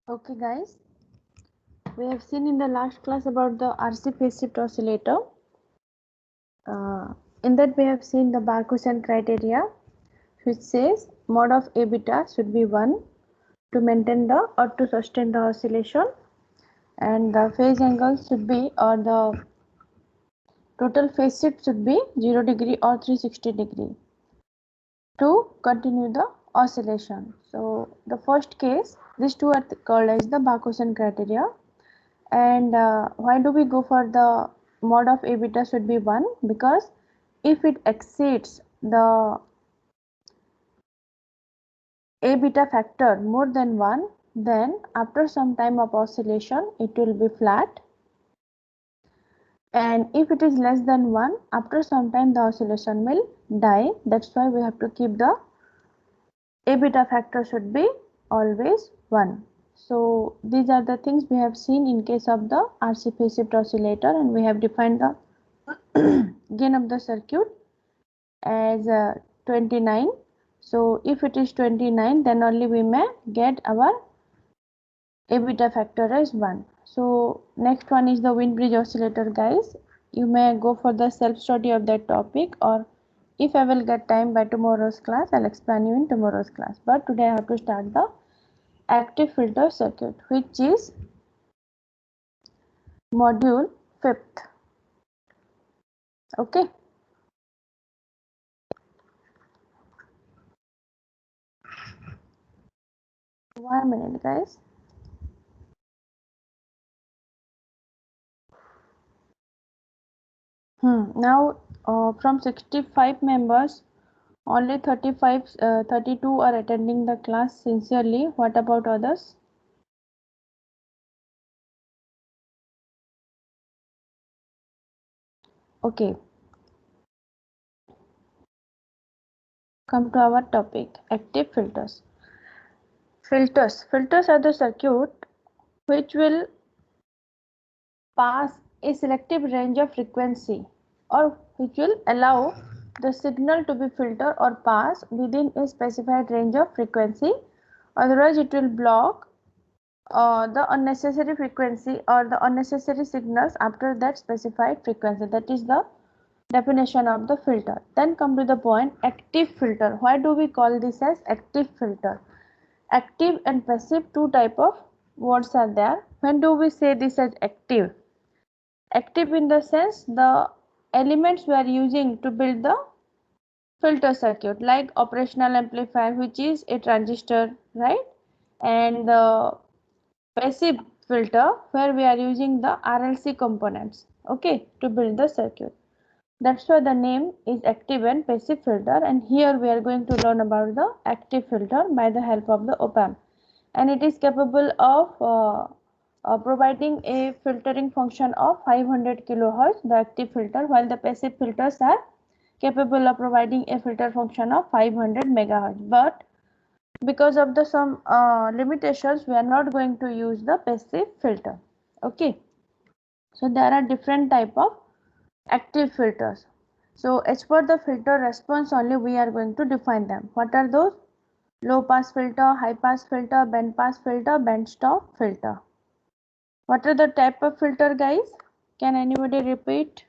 Okay guys, we have seen in the last class about the RC phase shift oscillator. In that we have seen the Barkhausen criteria, which says mode of A beta should be 1 to maintain the or to sustain the oscillation, and the phase angle should be, or the total phase shift should be 0 degree or 360 degree to continue the oscillation. So the first case, these two are called as the Barkhausen criteria. And why do we go for the mod of A beta should be 1? Because if it exceeds the A beta factor more than 1, then after some time of oscillation it will be flat, and if it is less than 1, after some time the oscillation will die. That's why we have to keep the A beta factor should be always 1. So these are the things we have seen in case of the RC phase shift oscillator, and we have defined the gain of the circuit as 29. So if it is 29, then only we may get our A beta factor as 1. So next one is the Wien bridge oscillator, guys. You may go for the self study of that topic, or if I will get time by tomorrow's class, I'll explain you in tomorrow's class. But today I have to start the active filter circuit, which is module 5th. Okay. One minute, guys. Now, from 65 members, only 32 are attending the class sincerely. What about others? Okay, come to our topic, active filters. Filters are the circuit which will pass a selective range of frequency, or which will allow the signal to be filtered or pass within a specified range of frequency. Otherwise, it will block the unnecessary frequency or the unnecessary signals after that specified frequency. That is the definition of the filter. Then come to the point, active filter. Why do we call this as active filter? Active and passive, two type of words are there. When do we say this as active? Active in the sense the elements we are using to build the filter circuit, like operational amplifier, which is a transistor, right? And the passive filter, where we are using the RLC components, okay, to build the circuit. That's why the name is active and passive filter, and here we are going to learn about the active filter by the help of the op-amp, and it is capable of providing a filtering function of 500 kilohertz, the active filter, while the passive filters are capable of providing a filter function of 500 megahertz. But because of the some limitations, we are not going to use the passive filter. Okay, so there are different type of active filters. So as per the filter response only we are going to define them. What are those? Low pass filter, high pass filter, band pass filter, band stop filter. What are the type of filter, guys? Can anybody repeat?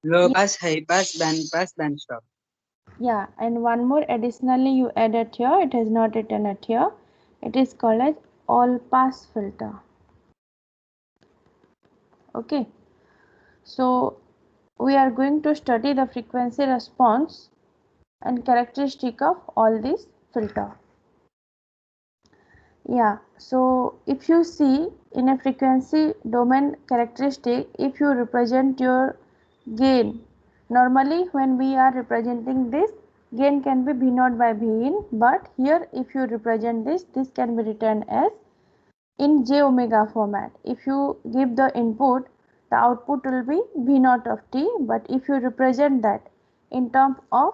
Low pass, high pass, band stop. Yeah, and one more additionally you added here, it has not written it here. It is called as all pass filter. Okay, so we are going to study the frequency response and characteristic of all these filter. Yeah, so if you see in a frequency domain characteristic, if you represent your gain, normally when we are representing this, gain can be V naught by V in, but here if you represent this, this can be written as in j omega format. If you give the input, the output will be V naught of t, but if you represent that in terms of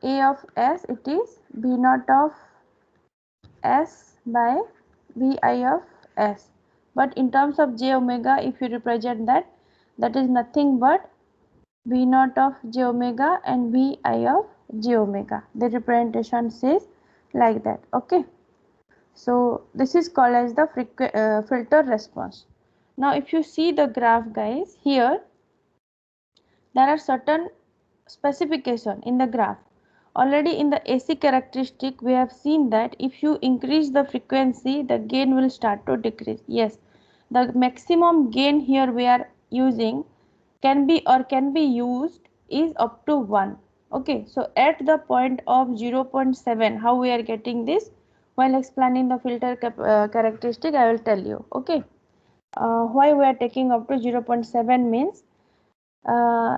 A of s, it is V naught of s by Vi of s. But in terms of j omega, if you represent that, that is nothing but V naught of j omega and Vi of j omega. The representation says like that. Okay. So this is called as the filter response. Now if you see the graph guys, here there are certain specification in the graph. Already in the AC characteristic we have seen that if you increase the frequency, the gain will start to decrease. Yes, the maximum gain here we are using can be used is up to 1. Okay, so at the point of 0.7, how we are getting this? While explaining the filter characteristic, I will tell you. Okay, why we are taking up to 0.7 means uh,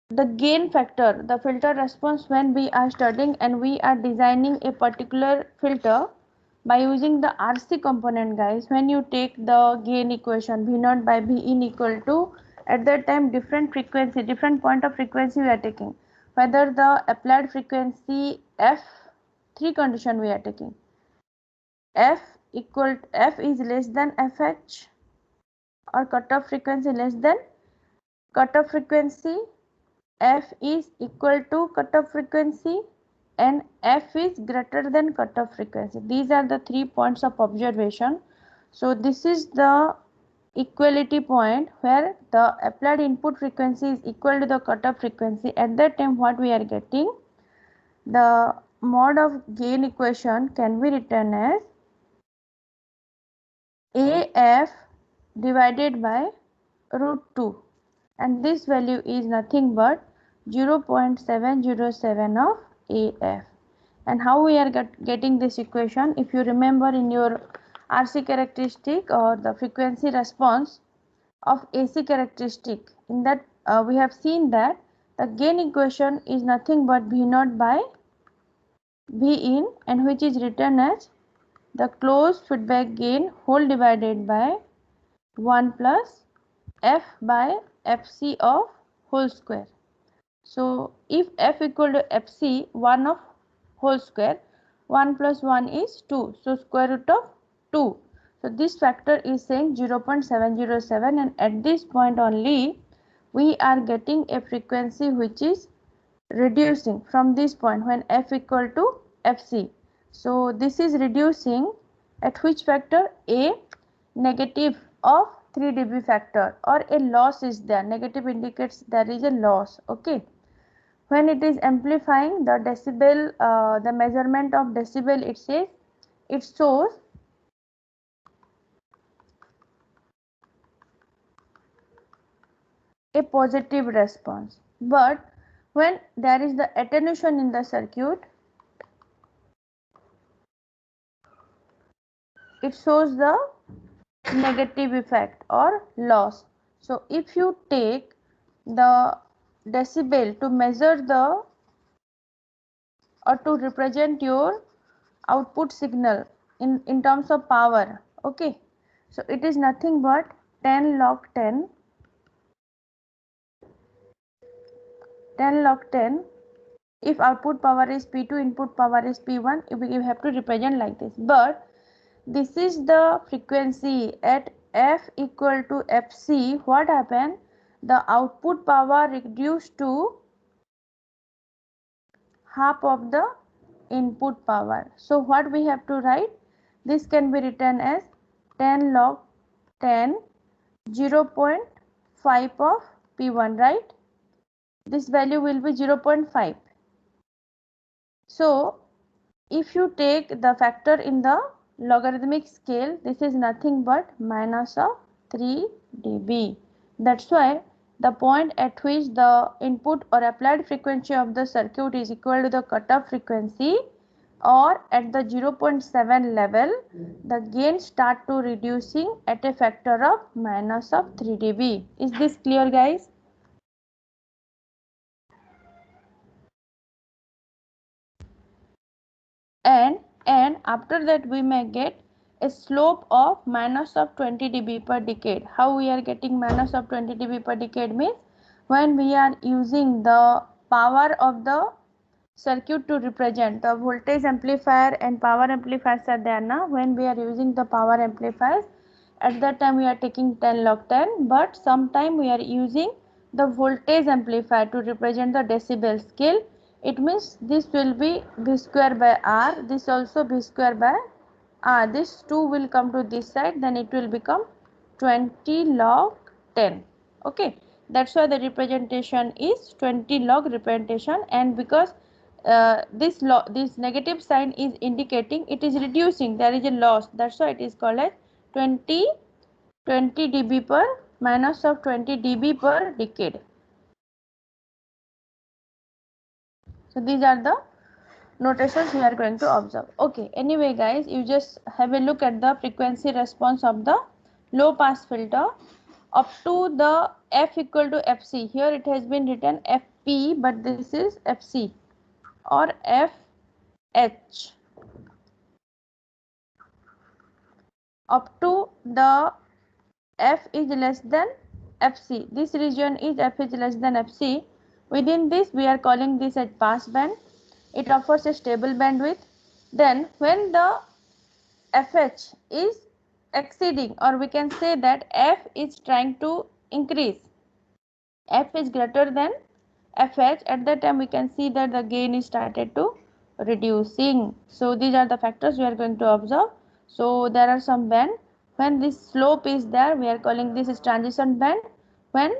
the gain factor, the filter response, when we are studying and we are designing a particular filter by using the RC component guys, when you take the gain equation V naught by V in equal to, at that time different frequency, different point of frequency we are taking, whether the applied frequency F, three condition we are taking, F is less than FH, or cutoff frequency less than cutoff frequency, F is equal to cutoff frequency, and F is greater than cutoff frequency. These are the 3 points of observation. So this is the equality point where the applied input frequency is equal to the cutoff frequency. At that time what we are getting, the mode of gain equation can be written as AF divided by root 2, and this value is nothing but 0.707 of AF. And how we are getting this equation? If you remember in your RC characteristic or the frequency response of AC characteristic, in that we have seen that the gain equation is nothing but V naught by V in, and which is written as the closed feedback gain whole divided by 1 plus F by Fc of whole square. So if F equal to Fc, 1 of whole square, 1 plus 1 is 2. So square root of 2. So this factor is saying 0.707, and at this point only we are getting a frequency which is reducing from this point when F equal to Fc. So this is reducing at which factor? A negative of 3 dB factor, or a loss is there. Negative indicates there is a loss. Okay. When it is amplifying the decibel, the measurement of decibel, it says it shows a positive response, but when there is the attenuation in the circuit, it shows the negative effect or loss. So if you take the decibel to measure the, or to represent your output signal in terms of power, okay, so it is nothing but 10 log 10 log 10. If output power is P2, input power is P1, we have to represent like this. But this is the frequency at F equal to Fc. What happened? The output power reduced to half of the input power. So what we have to write? This can be written as 10 log 10, 0.5 of P1, right? This value will be 0.5. So if you take the factor in the logarithmic scale, this is nothing but minus of 3 dB. That's why the point at which the input or applied frequency of the circuit is equal to the cutoff frequency, or at the 0.7 level, the gain start to reducing at a factor of minus of 3 dB. Is this clear guys? And after that we may get a slope of minus of 20 dB per decade. How we are getting minus of 20 dB per decade means, when we are using the power of the circuit to represent the voltage amplifier and power amplifiers are there now. When we are using the power amplifiers, at that time we are taking 10 log 10, but sometime we are using the voltage amplifier to represent the decibel scale. It means this will be V square by R, this also V square by R. This 2 will come to this side, then it will become 20 log 10. Okay, that's why the representation is 20 log representation, and because this negative sign is indicating it is reducing, there is a loss, that's why it is called as 20 dB per minus of 20 dB per decade. So these are the notations we are going to observe. Okay, anyway guys, you just have a look at the frequency response of the low pass filter up to the f equal to fc. Here it has been written fp, but this is fc or fh. Up to the f is less than fc, this region is f is less than fc. Within this we are calling this as pass band. It offers a stable bandwidth. Then when the fh is exceeding, or we can say that f is trying to increase, f is greater than fh, at that time we can see that the gain is started to reducing. So these are the factors we are going to observe. So there are some band, when this slope is there we are calling this is transition band. When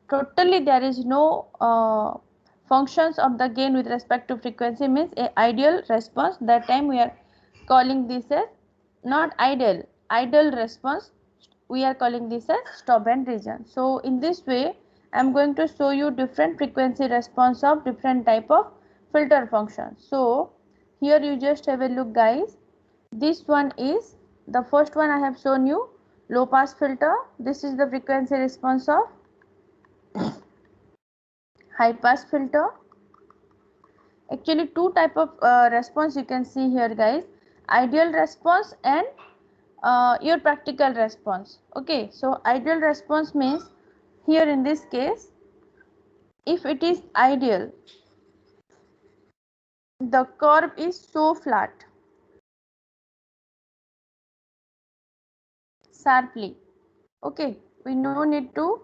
totally there is no functions of the gain with respect to frequency, means a ideal response, that time we are calling this as not ideal response, we are calling this as stop band region. So in this way I am going to show you different frequency response of different type of filter functions. So here you just have a look guys. This one is the first one I have shown you, low pass filter. This is the frequency response of high pass filter. Actually two type of response you can see here guys, ideal response and your practical response. Okay, so ideal response means here in this case, if it is ideal, the curve is so flat sharply. Okay, we no need to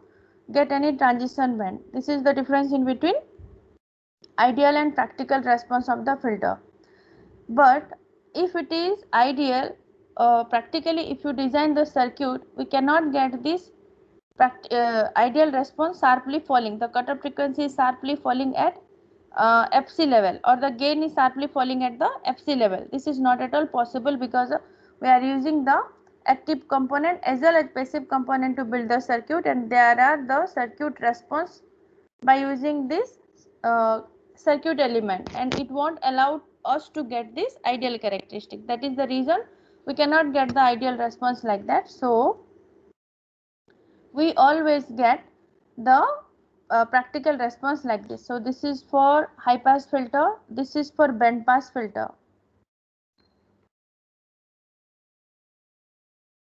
get any transition band. This is the difference in between ideal and practical response of the filter. But if it is ideal, practically if you design the circuit, we cannot get this ideal response sharply falling. The cutoff frequency is sharply falling at fc level, or the gain is sharply falling at the fc level. This is not at all possible because we are using the active component as well as passive component to build the circuit, and there are the circuit response by using this circuit element, and it won't allow us to get this ideal characteristic. That is the reason we cannot get the ideal response like that. So we always get the practical response like this. So this is for high pass filter, this is for band pass filter.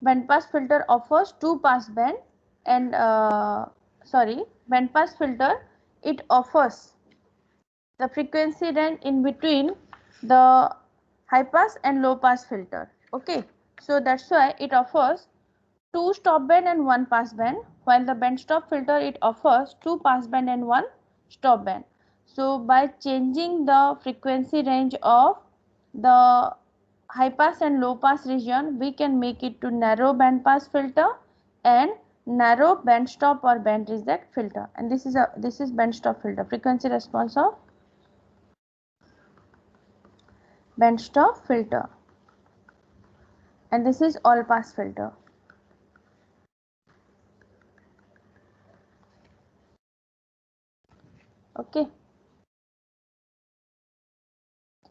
Band pass filter offers two pass band, and band pass filter, it offers the frequency range in between the high pass and low pass filter. Okay, so that's why it offers two stop band and one pass band, while the band stop filter it offers two pass band and one stop band. So by changing the frequency range of the high pass and low pass region, we can make it to narrow band pass filter and narrow band stop or band reject filter. And this is band stop filter, frequency response of band stop filter, and this is all pass filter. Okay,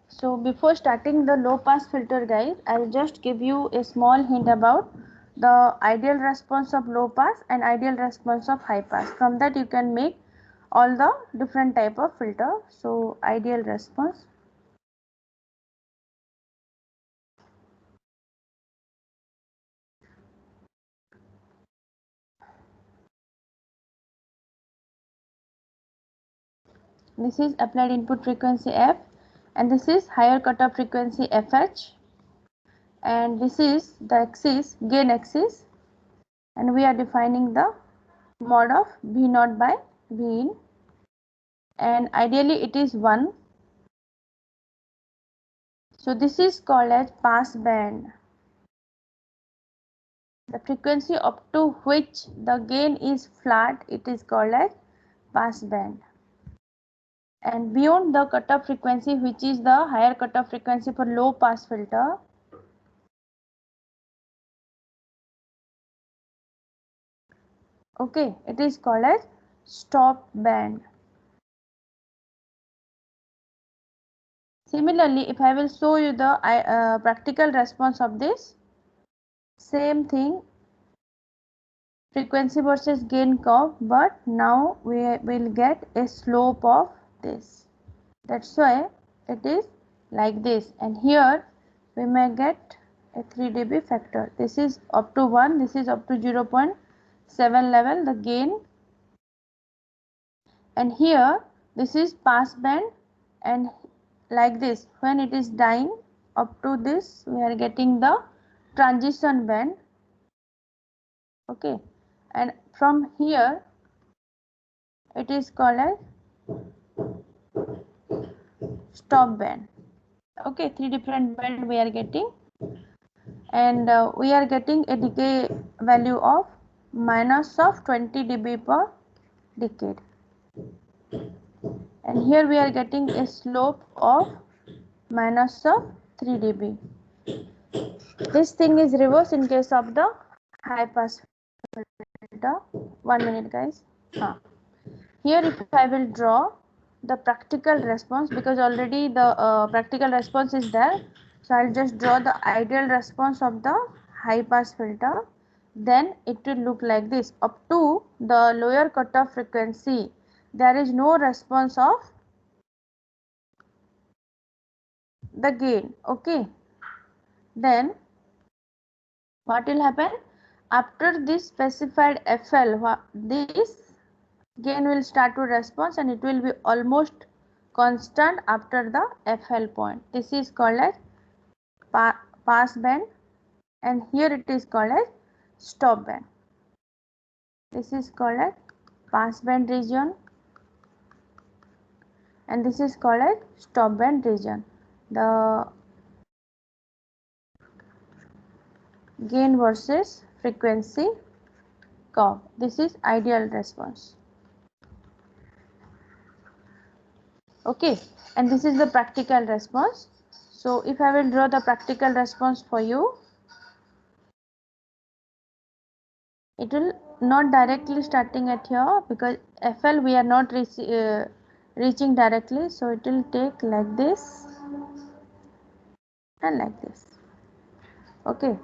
so before starting the low pass filter guys, I'll just give you a small hint about the ideal response of low pass and ideal response of high pass. From that you can make all the different type of filter. So ideal response, this is applied input frequency f, and this is higher cutoff frequency fh, and this is the axis, gain axis, and we are defining the mod of V0 by B in, and ideally it is 1. So this is called as pass band. The frequency up to which the gain is flat, it is called as pass band. And beyond the cutoff frequency, which is the higher cutoff frequency for low pass filter, okay, it is called as stop band. Similarly, if I will show you the practical response of this, same thing, frequency versus gain curve, but now we will get a slope of this. That's why it is like this, and here we may get a 3 dB factor. This is up to 1, this is up to 0.7 level, the gain, and here this is pass band, and like this, when it is dying up to this, we are getting the transition band, okay, and from here it is called as stop band. Okay, 3 different band we are getting, and we are getting a decay value of minus of 20 dB per decade, and here we are getting a slope of minus of 3 dB. This thing is reverse in case of the high pass filter. 1 minute guys. Here if I will draw the practical response, because already the practical response is there, so I'll just draw the ideal response of the high pass filter. Then it will look like this. Up to the lower cutoff frequency, there is no response of the gain, okay. Then what will happen after this specified FL, this gain will start to respond, and it will be almost constant after the FL point. This is called as pass band, and here it is called as stop band. This is called as pass band region, and this is called as stop band region. The gain versus frequency curve. This is ideal response. Okay, and this is the practical response. So if I will draw the practical response for you, it will not directly starting at here, because FL we are not reaching directly, so it will take like this and like this. Okay,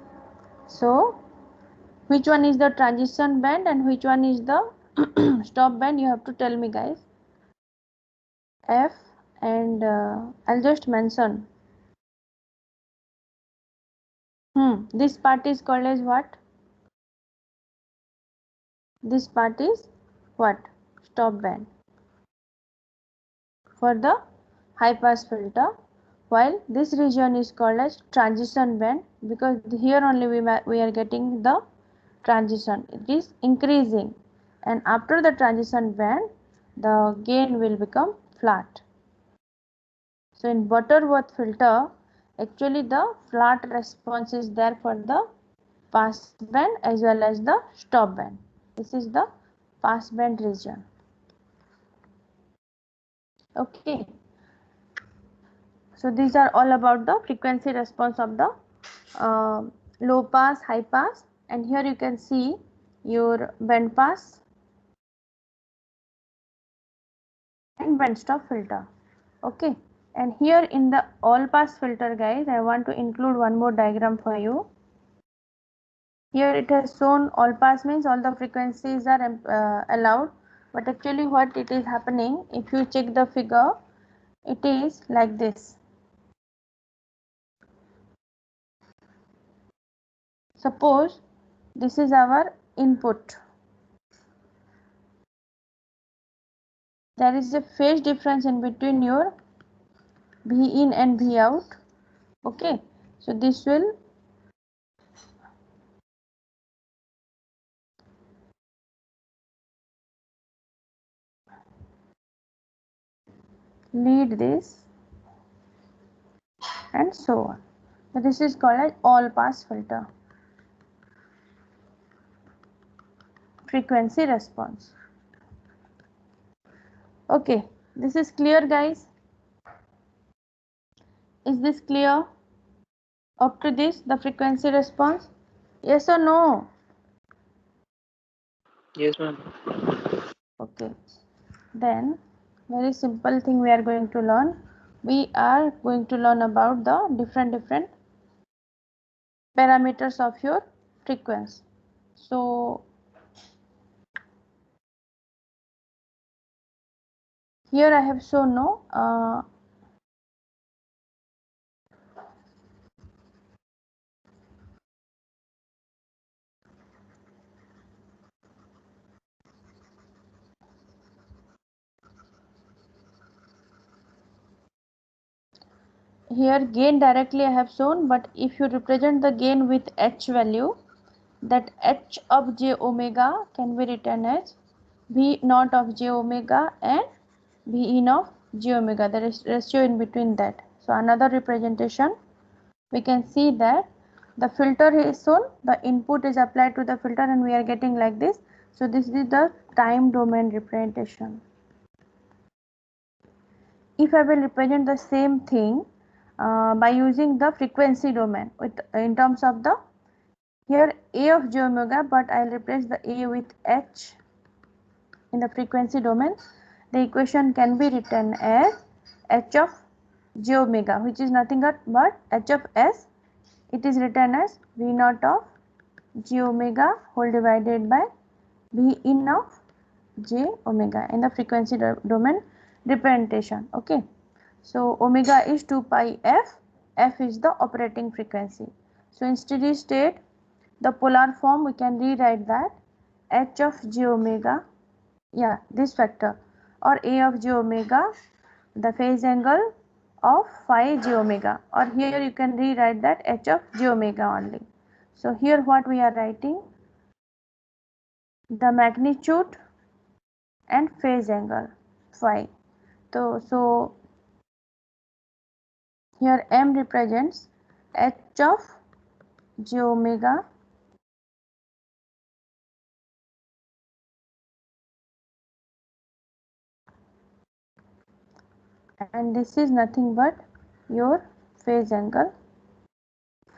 so which one is the transition band and which one is the stop band, you have to tell me guys. F, and I'll just mention, this part is called as what? This part is what? Stop band for the high pass filter, while this region is called as transition band, because here only we are getting the transition, it is increasing, and after the transition band the gain will become flat. So in Butterworth filter, actually the flat response is there for the pass band as well as the stop band. This is the pass band region. Okay, so these are all about the frequency response of the low pass, high pass, and here you can see your band pass and band stop filter. Okay, and here in the all pass filter guys, I want to include one more diagram for you. Here it has shown all pass means all the frequencies are allowed, but actually what it is happening, if you check the figure, it is like this. Suppose this is our input. There is a phase difference in between your V in and V out. Okay, so this will lead this, and so on. So this is called as all pass filter. Frequency response. Okay, this is clear, guys. Is this clear? Up to this, the frequency response? Yes or no? Yes, ma'am. Okay. Then, very simple thing we are going to learn. We are going to learn about the different parameters of your frequency. So, here I have shown no. Here gain directly I have shown, but if you represent the gain with h value, that h of j omega can be written as v naught of j omega and v in of j omega. There is ratio in between that. So another representation, we can see that the filter is shown, the input is applied to the filter and we are getting like this. So this is the time domain representation. If I will represent the same thing by using the frequency domain with in terms of the here a of j omega, but I will replace the a with h in the frequency domain, the equation can be written as h of j omega, which is nothing but h of s. It is written as v naught of j omega whole divided by v in of j omega in the frequency domain representation. Okay. So omega is 2 pi f, f is the operating frequency. So in steady state, the polar form we can rewrite that h of j omega, yeah, this factor, or a of j omega, the phase angle of phi j omega, or here you can rewrite that h of j omega only. So here what we are writing, the magnitude and phase angle phi. So here m represents h of j omega and this is nothing but your phase angle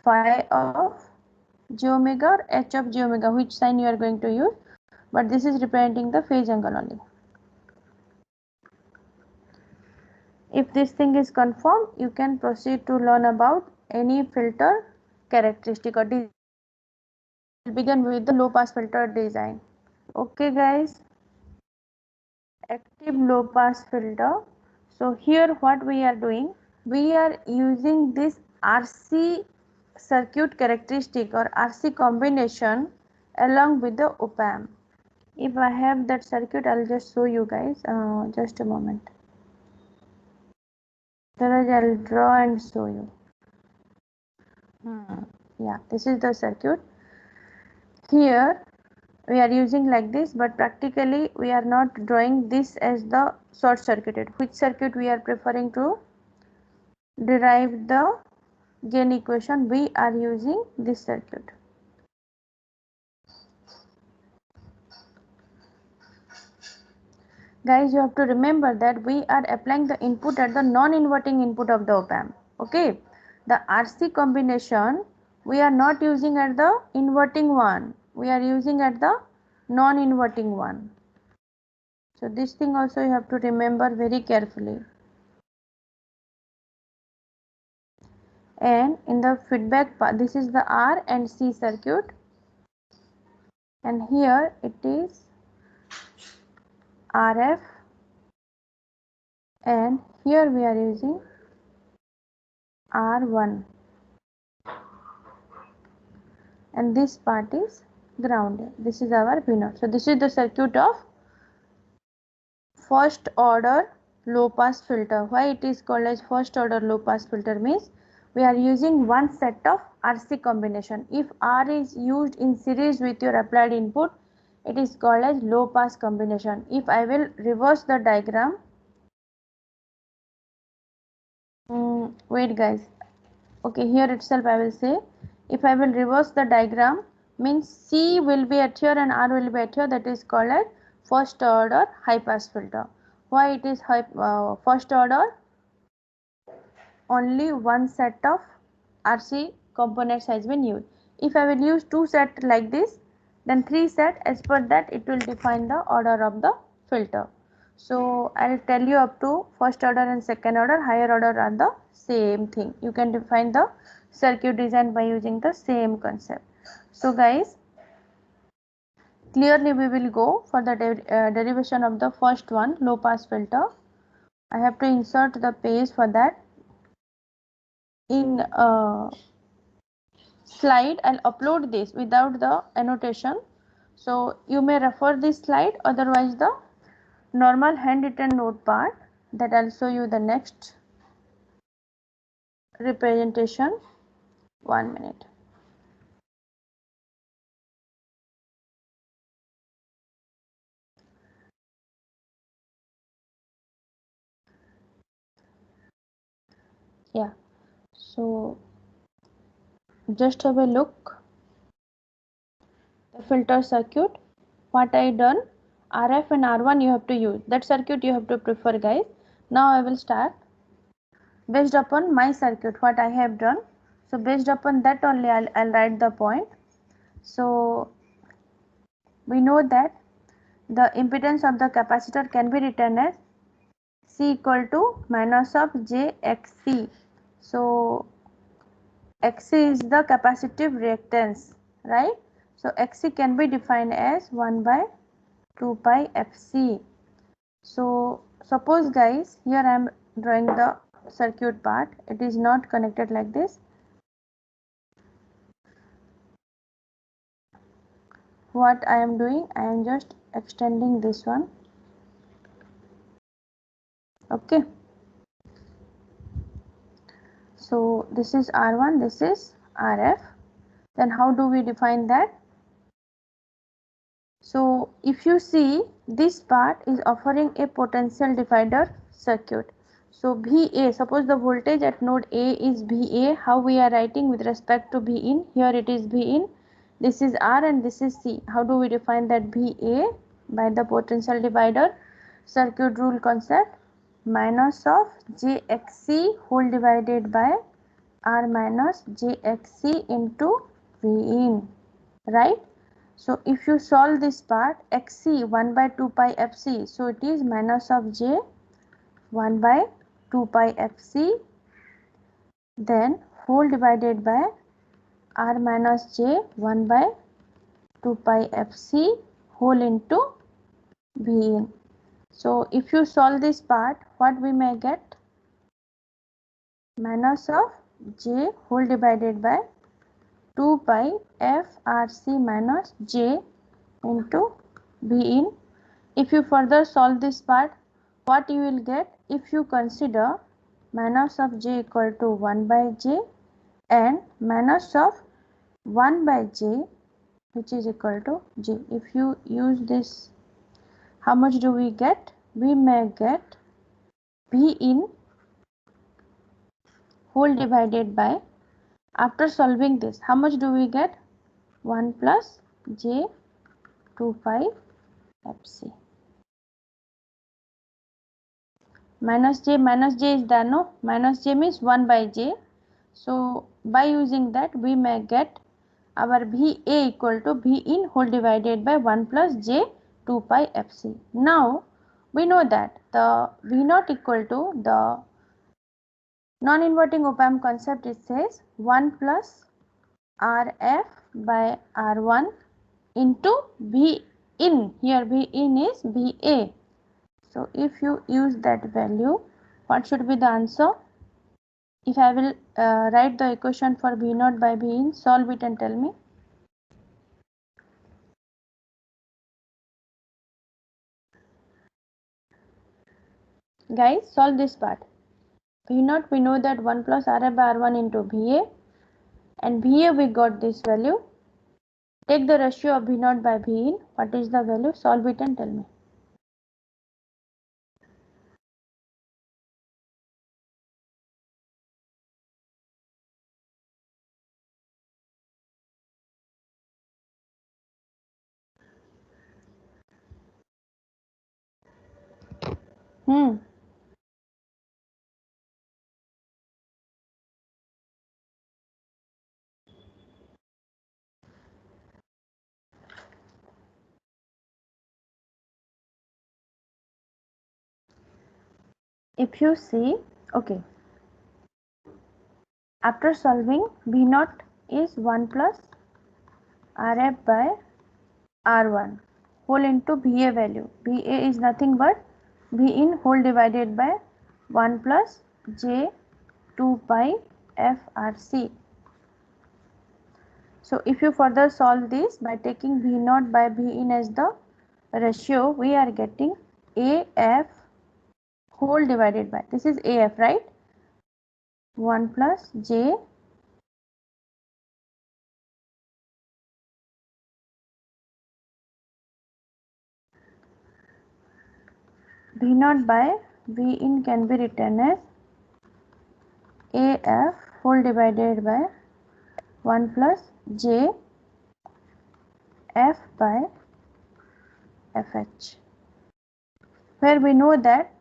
phi of j omega or h of j omega, which sign you are going to use, but this is representing the phase angle only. If this thing is confirmed, you can proceed to learn about any filter characteristic or begin with the low pass filter design. Okay guys, active low pass filter. So here what we are doing, we are using this RC circuit characteristic or RC combination along with the op-amp. If I have that circuit, I'll just show you guys. Just a moment. I'll draw and show you. Yeah, this is the circuit. Here we are using like this, but practically we are not drawing this as the short circuited. Which circuit we are preferring to derive the gain equation? We are using this circuit. Guys, you have to remember that we are applying the input at the non-inverting input of the op-amp. Okay, the RC combination we are not using at the inverting one, we are using at the non-inverting one. So this thing also you have to remember very carefully. And in the feedback part, this is the R and C circuit, and here it is RF, and here we are using R1, and this part is grounded. This is our V0. So this is the circuit of first order low pass filter. Why it is called as first order low pass filter means we are using one set of RC combination. If R is used in series with your applied input, it is called as low pass combination. If I will reverse the diagram, wait guys. Okay, here itself I will say, if I will reverse the diagram, means C will be at here and R will be at here, that is called as first order high pass filter. Why it is first order? Only one set of RC components has been used. If I will use two set like this, then three set, as per that it will define the order of the filter. So I'll tell you up to first order and second order, higher order are the same thing. You can define the circuit design by using the same concept. So guys, clearly we will go for the derivation of the first one, low pass filter. I have to insert the page for that. In slide, I'll upload this without the annotation, so you may refer this slide, otherwise the normal handwritten note part, that I'll show you the next representation. 1 minute. Yeah, so just have a look the filter circuit. What I done, RF and R1 you have to use, that circuit you have to prefer guys. Now I will start based upon my circuit what I have done. So based upon that only I'll write the point. So we know that the impedance of the capacitor can be written as C equal to minus of JXC. So XC is the capacitive reactance, right? So XC can be defined as 1 by 2 pi FC. So suppose guys, here I am drawing the circuit part, it is not connected like this. What I am doing, I am just extending this one. Okay, so this is R1, this is RF. Then how do we define that? So if you see, this part is offering a potential divider circuit. So VA, suppose the voltage at node A is VA, how we are writing with respect to V in? Here it is V in, this is R and this is C. How do we define that VA? By the potential divider circuit rule concept, minus of JXC whole divided by R minus JXC into V in, right? So if you solve this part, XC 1 by 2 pi FC, so it is minus of J 1 by 2 pi FC, then whole divided by R minus J 1 by 2 pi FC whole into V in. So if you solve this part, what we may get? Minus of J whole divided by 2 pi FRC minus J into V in. If you further solve this part, what you will get? If you consider minus of J equal to 1 by J and minus of 1 by J, which is equal to J. If you use this, how much do we get? We may get V in whole divided by, after solving this, how much do we get? 1 plus J 2 pi FC. Minus J is there, no? Minus J means 1 by J. So by using that, we may get our VA equal to V in whole divided by 1 plus J 2 pi FC. Now we know that the V naught equal to the non-inverting op-amp concept, it says 1 plus RF by R1 into V in. Here V in is VA. So if you use that value, what should be the answer? If I will write the equation for V naught by V in, solve it and tell me. Guys, solve this part. V naught, we know that 1 plus RF by R1 into VA, and VA we got this value. Take the ratio of V naught by V in. What is the value? Solve it and tell me. If you see, okay, after solving, V naught is 1 plus Rf by R1 whole into VA value. VA is nothing but V in whole divided by 1 plus J 2 pi FRC. So if you further solve this by taking V naught by V in as the ratio, we are getting AF whole divided by, this is AF, right? 1 plus J V naught by V in can be written as AF whole divided by 1 plus J F by FH, where we know that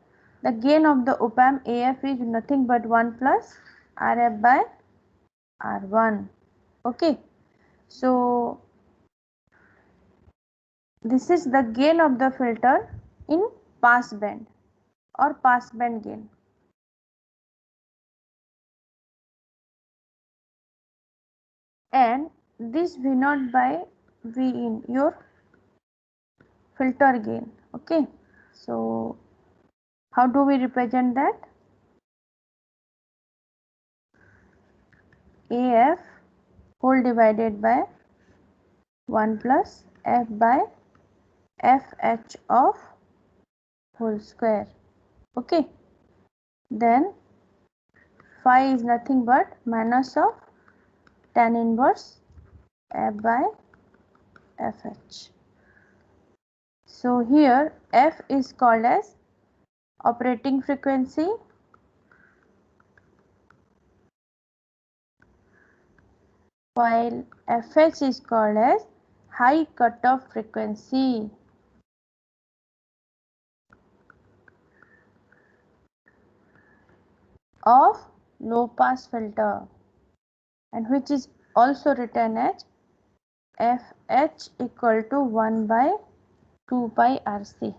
the gain of the op-amp AF is nothing but 1 plus RF by R1. Okay, so this is the gain of the filter in pass band or pass band gain. And this V naught by V in, your filter gain. Okay, so how do we represent that? AF whole divided by 1 plus F by FH of whole square. Okay, then phi is nothing but minus of tan inverse F by FH. So here F is called as operating frequency, while FH is called as high cutoff frequency. Of low pass filter, and which is also written as FH equal to 1 by 2 pi RC.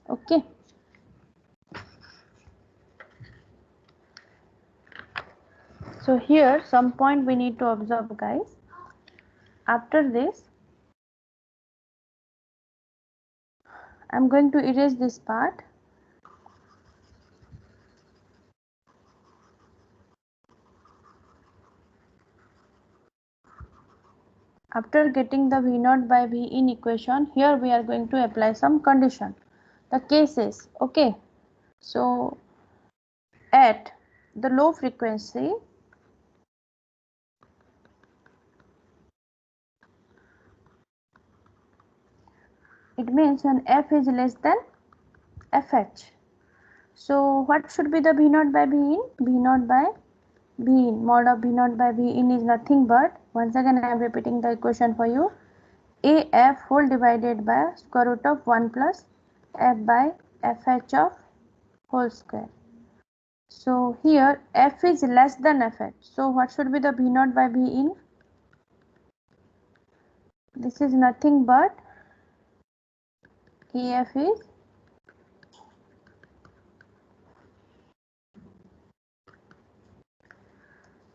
Okay. So here some point we need to observe, guys. After this, I'm going to erase this part. After getting the V naught by V in equation, here we are going to apply some condition. The cases, okay. So at the low frequency, it means when F is less than FH. So what should be the V naught by V in? V naught by V in, mod of V naught by V in is nothing but, once again I am repeating the equation for you, AF whole divided by square root of 1 plus F by FH of whole square. So here F is less than FH. So what should be the V naught by V in? This is nothing but AF is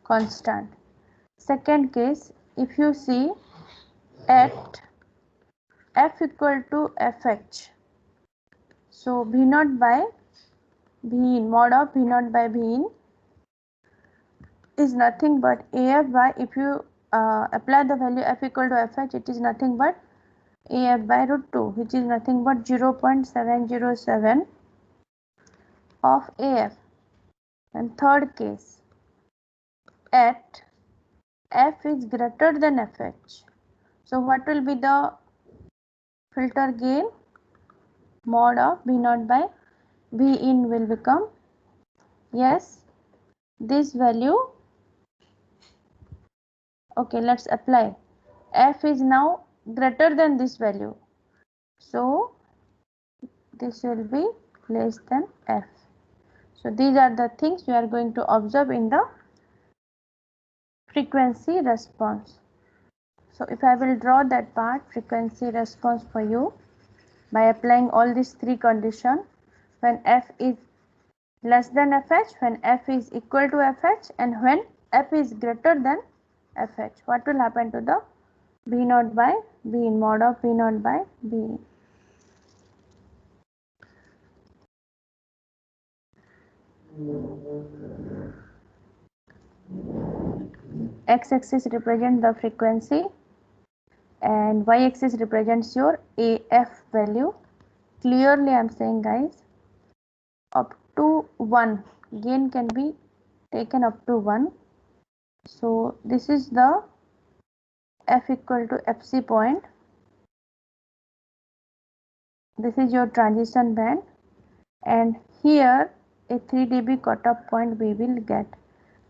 constant. Second case, if you see at F equal to FH, so V naught by V in, mod of V naught by V in is nothing but AF by, if you apply the value F equal to FH, it is nothing but AF by root 2, which is nothing but 0.707 of AF. And third case, at F is greater than FH. So what will be the filter gain? Mod of V naught by V in will become, yes, this value. Okay, let's apply. F is now greater than this value, so this will be less than F. So these are the things we are going to observe in the frequency response. So if I will draw that part, frequency response for you, by applying all these three conditions, when F is less than Fh, when F is equal to Fh, and when F is greater than Fh, what will happen to the B naught by B in, mod of B naught by B in? X-axis represents the frequency and y-axis represents your AF value. Clearly I am saying, guys, up to 1, gain can be taken up to 1. So this is the F equal to Fc point. This is your transition band, and here a 3 dB cutoff point we will get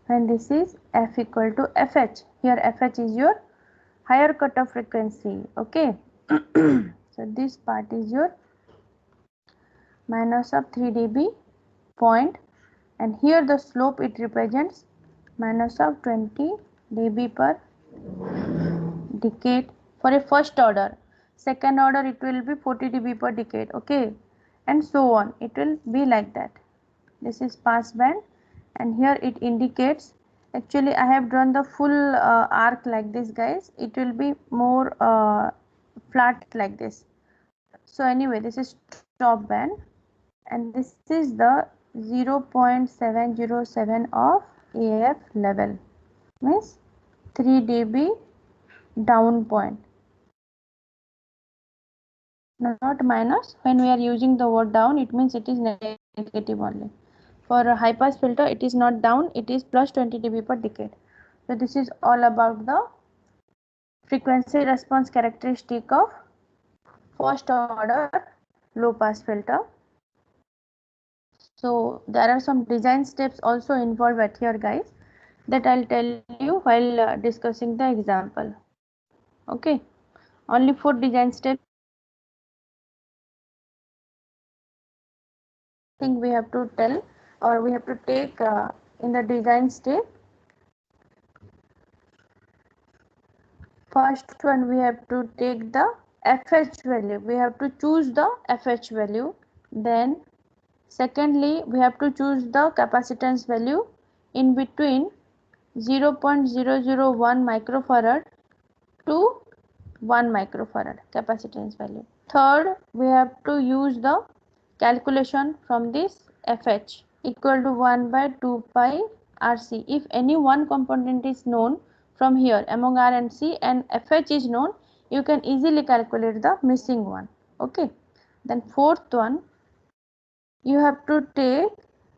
when this is F equal to Fh. Here Fh is your higher cutoff frequency. Okay. So this part is your minus of 3 dB point, and here the slope it represents minus of 20 dB per decade for a first order. Second order it will be 40 dB per decade. Okay, and so on, it will be like that. This is pass band, and here it indicates, actually I have drawn the full arc like this, guys. It will be more flat like this. So anyway, this is stop band, and this is the 0.707 of AF level, means 3 dB down point, not minus. When we are using the word down, it means it is negative only. For a high pass filter, it is not down, it is plus 20 dB per decade. So this is all about the frequency response characteristic of first order low pass filter. So there are some design steps also involved at here, guys, that I'll tell you while discussing the example. Okay, only 4 design steps I think we have to tell, or we have to take in the design step. First one, we have to take the FH value. We have to choose the FH value. Then secondly, we have to choose the capacitance value in between 0.001 microfarad to 1 microfarad capacitance value. Third, we have to use the calculation from this FH equal to 1 by 2 pi RC. If any one component is known from here among R and C, and FH is known, you can easily calculate the missing one. Okay. Then fourth one, you have to take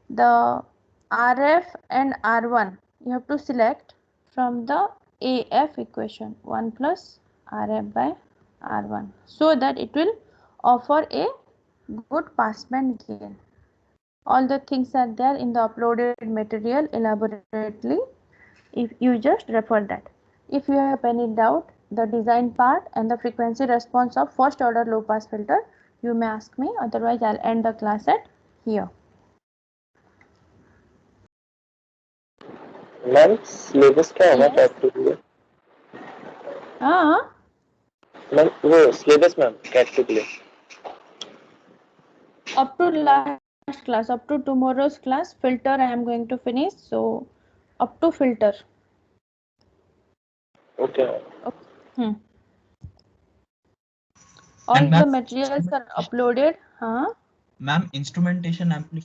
the RF and R1. You have to select from the AF equation, 1 plus RF by R1, so that it will offer a good passband gain. All the things are there in the uploaded material elaborately. If you just refer that. If you have any doubt, the design part and the frequency response of first order low pass filter, you may ask me. Otherwise, I'll end the class at here. Ma'am syllabus क्या होगा cat के लिए? हाँ ma'am वो syllabus ma'am cat के लिए up to last class, up to tomorrow's class, filter I am going to finish. So up to filter. Okay All the materials are uploaded. Ma'am, instrumentation amplifier